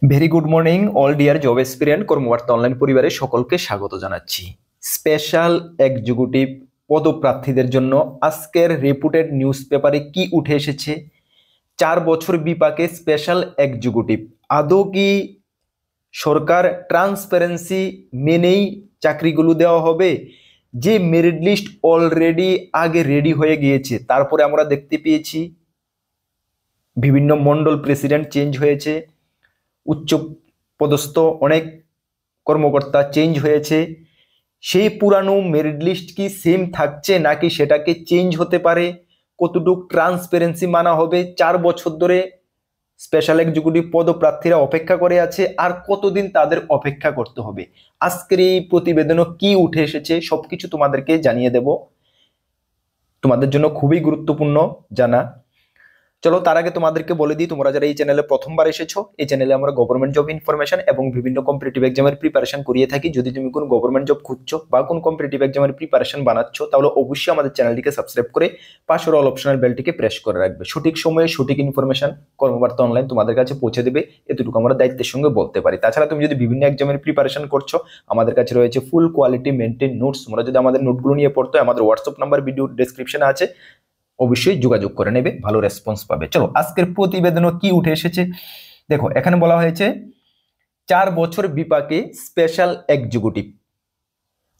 Very good morning all dear job experience কর্মবার্তা online পরিবারের সকলকে স্বাগত জানাচ্ছি। স্পেশাল এক্সিকিউটিভ পদপ্রার্থীদের জন্য আজকের রেপুটেড নিউজ পেপারে কি উঠে এসেছে? 4 বছর বিপাকে স্পেশাল এক্সিকিউটিভ আদৌ কি সরকার ট্রান্সপারেন্সি মেনেই চাকরিগুলো দেওয়া হবে? যে মেরিট লিস্ট অলরেডি আগে রেডি হয়ে গিয়েছে, তারপরে আমরা দেখতে পেয়েছি বিভিন্ন মন্ডল প্রেসিডেন্ট চেঞ্জ হয়েছে, উচ্চ পদস্থ অনেক কর্মকর্তা চেঞ্জ হয়েছে। সেই পুরানো মেরিট লিস্ট কি সেম থাকছে নাকি সেটাকে চেঞ্জ হতে পারে? কতটুকু ট্রান্সপারেন্সি মানা হবে? 4 বছর ধরে স্পেশাল এক্সিকিউটিভ পদপ্রার্থীরা অপেক্ষা করে আছে, আর কতদিন তাদের অপেক্ষা করতে হবে? আজকের এই প্রতিবেদনে কি উঠে এসেছে সবকিছু তোমাদেরকে জানিয়ে দেব। তোমাদের জন্য খুবই গুরুত্বপূর্ণ জানা। চলো তার আগে তোমাদেরকে বলে দিই, তোমরা যারা এই চ্যানেলে প্রথমবার এসেছো, এই চ্যানেলে আমরা গভর্নমেন্ট জব ইনফরমেশন এবং বিভিন্ন কম্পিটিটিভ এক্সামের প্রিপারেশন করিয়ে থাকি। যদি তুমি কোনো গভর্নমেন্ট জব খুঁজছো বা কোন কম্পিটিটিভ এক্সামের প্রিপারেশন বানাচ্ছ, তাহলে অবশ্যই আমাদের চ্যানেলটিকে সাবস্ক্রাইব করে পাশের অল অপশনাল বেলটিকে প্রেস করে রাখবে। সঠিক সময়ে সঠিক ইনফরমেশন কর্মবার্তা অনলাইন তোমাদের কাছে পৌঁছে দেবে, এতটুকু আমরা দায়িত্বের সঙ্গে বলতে পারি। তাছাড়া তুমি যদি বিভিন্ন এক্সামের প্রিপারেশন করছো, আমাদের কাছে রয়েছে ফুল কোয়ালিটি মেনটেন নোটস। তোমরা যদি আমাদের নোটগুলো নিয়ে পড়তো, আমাদের হোয়াটসঅ্যাপ নাম্বার ভিডিও ডেসক্রিপশনে আছে, অবশ্যই যোগাযোগ করে নেবে, ভালো রেসপন্স পাবে। চলো আজকের প্রতিবেদনও কি উঠে এসেছে দেখো। এখানে বলা হয়েছে 4 বছর বিপাকে স্পেশাল এক্সিকিউটিভ।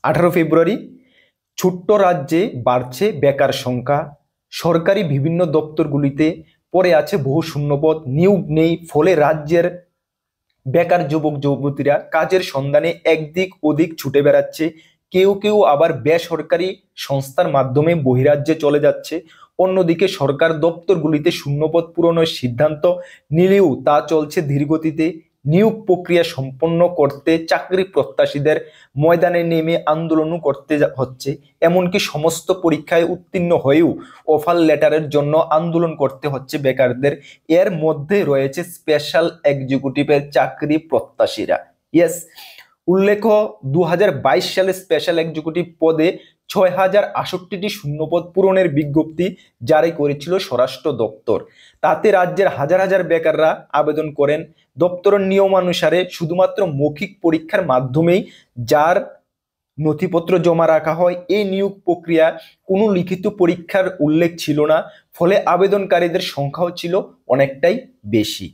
18 ফেব্রুয়ারি, ছোট্ট রাজ্যে বাড়ছে বেকার সংখ্যা, সরকারি বিভিন্ন দপ্তরগুলিতে পড়ে আছে বহু শূন্যপদ, নিয়োগ নেই, ফলে রাজ্যের বেকার যুবক যুবতীরা কাজের সন্ধানে একদিক ওদিক ছুটে বেড়াচ্ছে। কেউ কেউ আবার বেসরকারি সংস্থার মাধ্যমে বহিরাজ্যে চলে যাচ্ছে। অন্যদিকে সরকার দপ্তরগুলিতে শূন্যপদ পূরণের সিদ্ধান্ত নিলেও তা চলছে ধীরগতিতে। নিয়োগ প্রক্রিয়া সম্পন্ন করতে চাকরি প্রত্যাশীদের ময়দানে নেমে আন্দোলনও করতে হচ্ছে। এমনকি সমস্ত পরীক্ষায় উত্তীর্ণ হয়েও অফার লেটারের জন্য আন্দোলন করতে হচ্ছে বেকারদের। এর মধ্যে রয়েছে স্পেশাল এক্সিকিউটিভের চাকরি প্রত্যাশীরা। ইয়েস, উল্লেখ্য 2022 সালে স্পেশাল এক্সিকিউটিভ পদে 6068টি শূন্যপদ পূরণের বিজ্ঞপ্তি জারি করেছিল স্বরাষ্ট্র দপ্তর। তাতে রাজ্যের হাজার হাজার বেকাররা আবেদন করেন। দপ্তরের নিয়মানুসারে শুধুমাত্র মৌখিক পরীক্ষার মাধ্যমেই যার নথিপত্র জমা রাখা হয়। এই নিয়োগ প্রক্রিয়া কোনো লিখিত পরীক্ষার উল্লেখ ছিল না, ফলে আবেদনকারীদের সংখ্যাও ছিল অনেকটাই বেশি।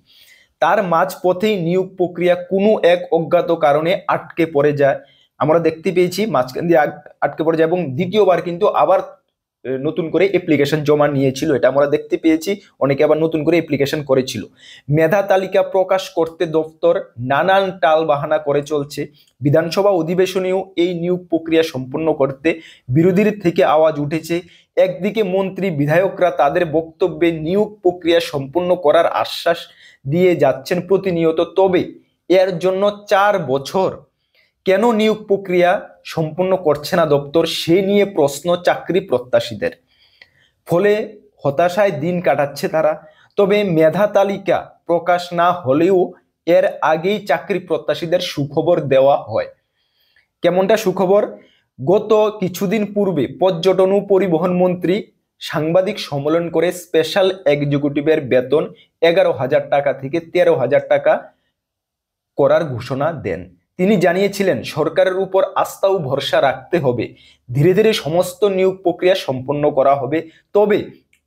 তার মাঝপথেই নিয়োগ প্রক্রিয়া কোনো এক অজ্ঞাত কারণে আটকে পড়ে যায়। আমরা দেখতে পেয়েছি মাঝখান দিয়ে আটকে পড়ে যায় এবং দ্বিতীয়বার কিন্তু আবার নতুন করে অ্যাপ্লিকেশন জমা নিয়েছিল, এটা আমরা দেখতে পেয়েছি। অনেকে আবার নতুন করে অ্যাপ্লিকেশন করেছিল। মেধা তালিকা প্রকাশ করতে দপ্তর নানান টাল বাহানা করে চলছে। বিধানসভা অধিবেশনেও এই নিয়োগ প্রক্রিয়া সম্পন্ন করতে বিরোধীর থেকে আওয়াজ উঠেছে। একদিকে মন্ত্রী বিধায়করা তাদের বক্তব্যে নিয়োগ প্রক্রিয়া সম্পন্ন করার আশ্বাস দিয়ে যাচ্ছেন প্রতিনিয়ত, তবে এর জন্য 4 বছর কেন নিয়োগ প্রক্রিয়া সম্পূর্ণ করছে না দপ্তর, সে নিয়ে প্রশ্ন চাকরি প্রত্যাশীদের। ফলে হতাশায় দিন কাটাচ্ছে তারা। তবে মেধা তালিকা প্রকাশ না হলেও এর আগেই চাকরি প্রত্যাশীদের সুখবর দেওয়া হয়। কেমনটা সুখবর? গত কিছুদিন পূর্বে পর্যটন ও পরিবহন মন্ত্রী সাংবাদিক সম্মেলন করে স্পেশাল এক্সিকিউটিভের বেতন 11,000 টাকা থেকে 13,000 টাকা করার ঘোষণা দেন। তিনি জানিয়েছিলেন সরকারের উপর আস্থা ও ভরসা রাখতে হবে, ধীরে ধীরে সমস্ত নিয়োগ প্রক্রিয়া সম্পন্ন করা হবে। তবে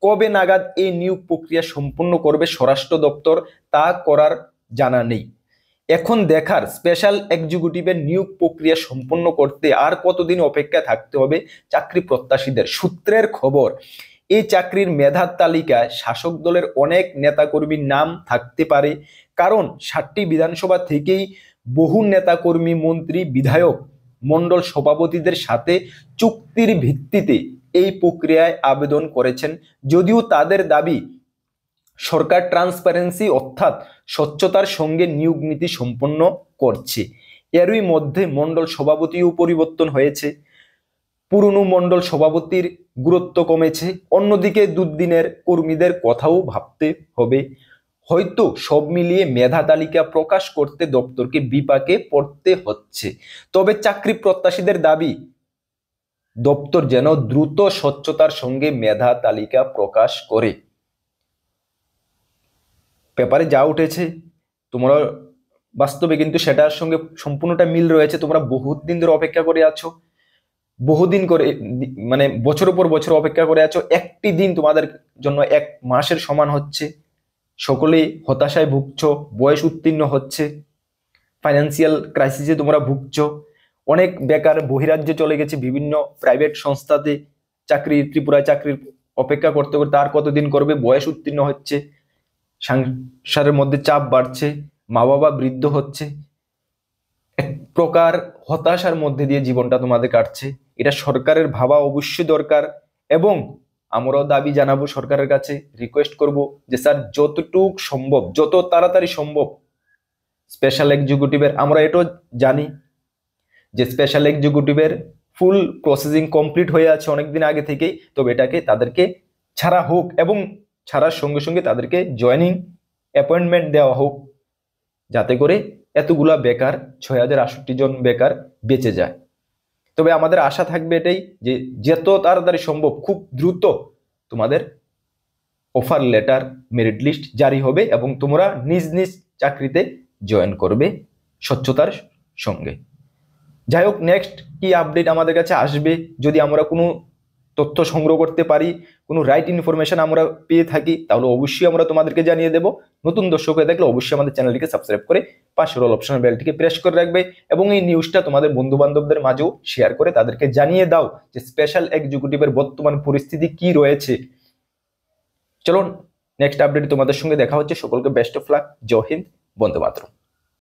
কবে নাগাদ এই নিয়োগ প্রক্রিয়া সম্পন্ন করবে স্বরাষ্ট্র দপ্তর, তা করার জানা নেই। এখন দেখার স্পেশাল এক্সিকিউটিভের নিয়োগ প্রক্রিয়া সম্পন্ন করতে আর কতদিন অপেক্ষা থাকতে হবে চাকরি প্রত্যাশীদের। সূত্রের খবর, এই চাকরির মেধার তালিকায় শাসক দলের অনেক নেতাকর্মীর নাম থাকতে পারে, কারণ 7টি বিধানসভা থেকেই বহু নেতাকর্মী, মন্ত্রী, বিধায়ক মণ্ডল সভাপতিদের সাথে চুক্তির ভিত্তিতে এই প্রক্রিয়ায় আবেদন করেছেন। যদিও তাদের দাবি সরকার ট্রান্সপারেন্সি অর্থাৎ স্বচ্ছতার সঙ্গে নিয়োগ নীতি সম্পন্ন করছে। এরই মধ্যে মণ্ডল সভাপতিও পরিবর্তন হয়েছে, পুরনো মণ্ডল সভাপতির গুরুত্ব কমেছে। অন্যদিকে দুদিনের কর্মীদের কথাও ভাবতে হবে। হয়তো সব মিলিয়ে মেধা তালিকা প্রকাশ করতে দপ্তরকে বিপাকে পড়তে হচ্ছে। তবে চাকরি প্রত্যাশীদের দাবি দপ্তর যেন দ্রুত স্বচ্ছতার সঙ্গে মেধা তালিকা প্রকাশ করে। পেপারে যা উঠেছে তোমরা বাস্তবে কিন্তু সেটার সঙ্গে সম্পূর্ণটা মিল রয়েছে। তোমরা বহুত দিন ধরে অপেক্ষা করে আছো, বহুদিন করে, মানে বছরের পর বছর অপেক্ষা করে আছো। একটি দিন তোমাদের জন্য 1 মাসের সমান হচ্ছে। সকলেই হতাশায় ভুগছো, বয়স উত্তীর্ণ হচ্ছে, ফাইন্যান্সিয়াল ক্রাইসিসে তোমরা ভুগছো। অনেক বেকার বহিরাজ্যে চলে গেছে, বিভিন্ন প্রাইভেট সংস্থাতে চাকরি, ত্রিপুরায় চাকরির অপেক্ষা করতে করতে আর কতদিন করবে, বয়স উত্তীর্ণ হচ্ছে, সংসারের মধ্যে চাপ বাড়ছে, মা বাবা বৃদ্ধ হচ্ছে, এক প্রকার হতাশার মধ্যে দিয়ে জীবনটা তোমাদের কাটছে। এটা সরকারের ভাবা অবশ্যই দরকার, এবং আমরাও দাবি জানাবো সরকারের কাছে, রিকোয়েস্ট করব যে স্যার যতটুক সম্ভব, যত তাড়াতাড়ি সম্ভব স্পেশাল এক্সিকিউটিভের, আমরা এটাও জানি যে স্পেশাল এক্সিকিউটিভের ফুল প্রসেসিং কমপ্লিট হয়ে আছে অনেকদিন আগে থেকেই, তবে এটাকে তাদেরকে ছাড়া হোক, এবং ছাড়ার সঙ্গে সঙ্গে তাদেরকে জয়েনিং অ্যাপয়েন্টমেন্ট দেওয়া হোক, যাতে করে এতগুলা বেকার, 6068 জন বেকার বেঁচে যায়। তবে আমাদের আশা থাকবে এটাই যে যত তাড়াতাড়ি সম্ভব, খুব দ্রুত তোমাদের অফার লেটার, মেরিট লিস্ট জারি হবে এবং তোমরা নিজ নিজ চাকরিতে জয়েন করবে স্বচ্ছতার সঙ্গে। যাই হোক, নেক্সট কি আপডেট আমাদের কাছে আসবে, যদি আমরা কোনো তথ্য সংগ্রহ করতে পারি, কোনো রাইট ইনফরমেশন আমরা পেয়ে থাকি, তাহলে অবশ্যই আমরা তোমাদেরকে জানিয়ে দেব। নতুন দর্শক হয়ে থাকলে অবশ্যই আমাদের চ্যানেলটিকে সাবস্ক্রাইব করে পাশের অল অপশনের বেলটিকে প্রেস করে রাখবে, এবং এই নিউজটা তোমাদের বন্ধু বান্ধবদের মাঝেও শেয়ার করে তাদেরকে জানিয়ে দাও যে স্পেশাল এক্সিকিউটিভের বর্তমান পরিস্থিতি কি রয়েছে। চলুন নেক্সট আপডেট তোমাদের সঙ্গে দেখা হচ্ছে। সকলকে বেস্ট অফ লাক। জয় হিন্দ, বন্দে মাতরম।